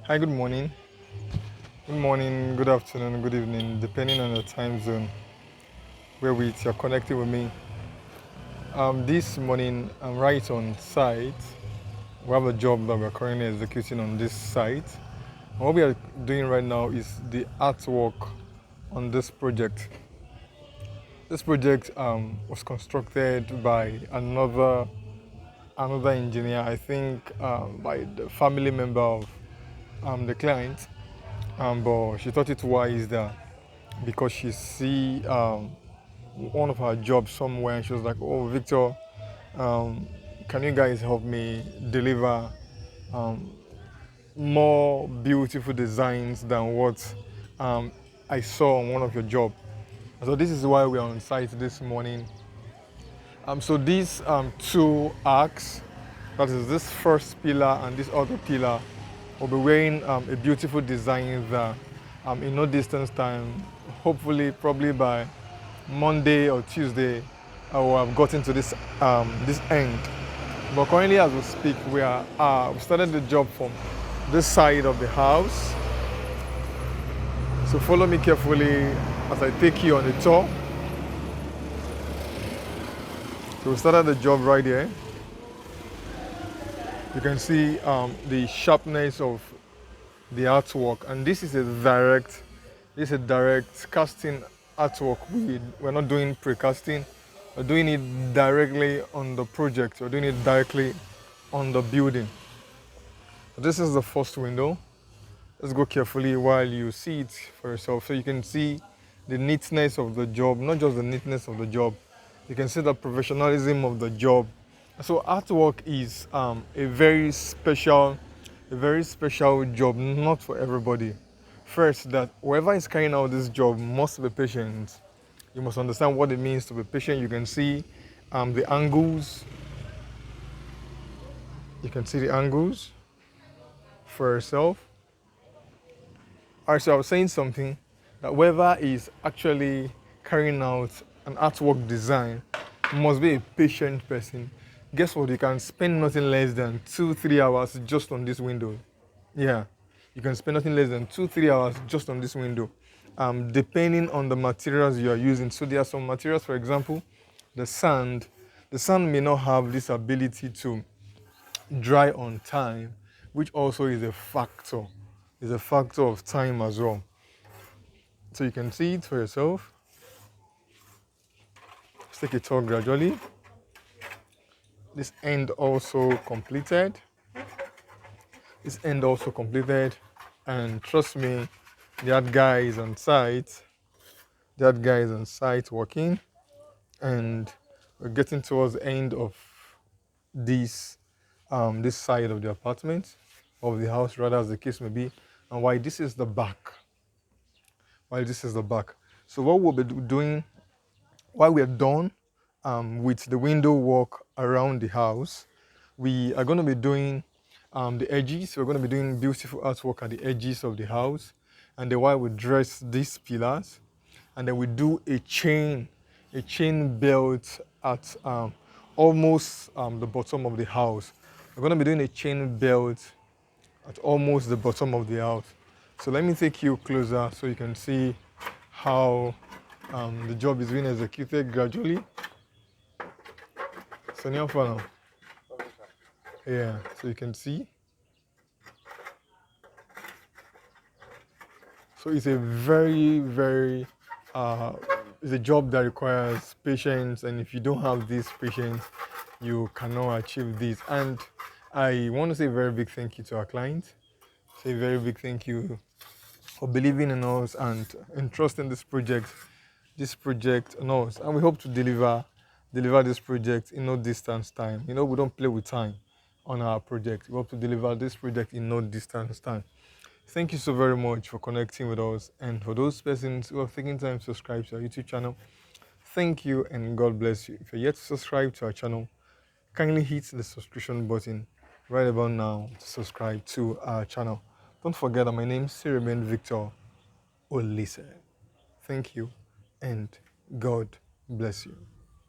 Hi, good morning. Good morning, good afternoon, good evening, depending on the time zone where you're connecting with me. This morning, I'm right on site. We have a job that we're currently executing on this site. And what we are doing right now is the artwork on this project. This project was constructed by another engineer, I think, by the family member of the client. But she thought it wise that because she see one of her jobs somewhere and she was like, oh, Victor, um, can you guys help me deliver um, more beautiful designs than what I saw on one of your jobs? So this is why we are on site this morning. So these two arcs, that is this first pillar and this other pillar, will be wearing a beautiful design that in no distance time, hopefully probably by Monday or Tuesday, I will have gotten to this end. But currently, as we speak, we started the job from this side of the house. So follow me carefully as I take you on a tour. So we started the job right here. You can see the sharpness of the artwork, and this is a direct casting artwork. We're not doing pre-casting. We're doing it directly on the project. We're doing it directly on the building. This is the first window. Let's go carefully while you see it for yourself so you can see the neatness of the job, not just the neatness of the job. You can see the professionalism of the job. So artwork is a very special job, not for everybody. First, that whoever is carrying out this job must be patient. You must understand what it means to be patient. You can see the angles. You can see the angles for yourself. All right, so I was saying something that whoever is actually carrying out an artwork design must be a patient person. Guess what? You can spend nothing less than 2-3 hours just on this window. Yeah, you can spend nothing less than 2-3 hours just on this window, depending on the materials you are using. So there are some materials, for example, the sand. The sand may not have this ability to dry on time, which also is a factor. Is a factor of time as well. So you can see it for yourself. Let's take a tour gradually. This end also completed. This end also completed. And trust me, that guy is on site. That guy is on site working. And we're getting towards the end of this this side of the apartment, of the house, rather as the case may be. And why this is the back. Why this is the back. So what we'll be doing while we're done with the window work around the house, we are going to be doing the edges. We're going to be doing beautiful artwork at the edges of the house. And then while we dress these pillars, and then we do a chain belt at almost the bottom of the house. We're going to be doing a chain belt at almost the bottom of the house. So let me take you closer so you can see how the job is being executed gradually. So now for now. Yeah, so you can see. So it's a it's a job that requires patience, and if you don't have this patience, you cannot achieve this. And I want to say a very big thank you to our client. Say a very big thank you for believing in us and entrusting this project on us. And we hope to deliver this project in no distance time. You know, we don't play with time on our project. We hope to deliver this project in no distance time. Thank you so very much for connecting with us. And for those persons who are taking time to subscribe to our YouTube channel, thank you and God bless you. If you're yet to subscribe to our channel, kindly hit the subscription button right about now to subscribe to our channel. Don't forget that my name is Sirimen Victor Olise. Thank you and God bless you.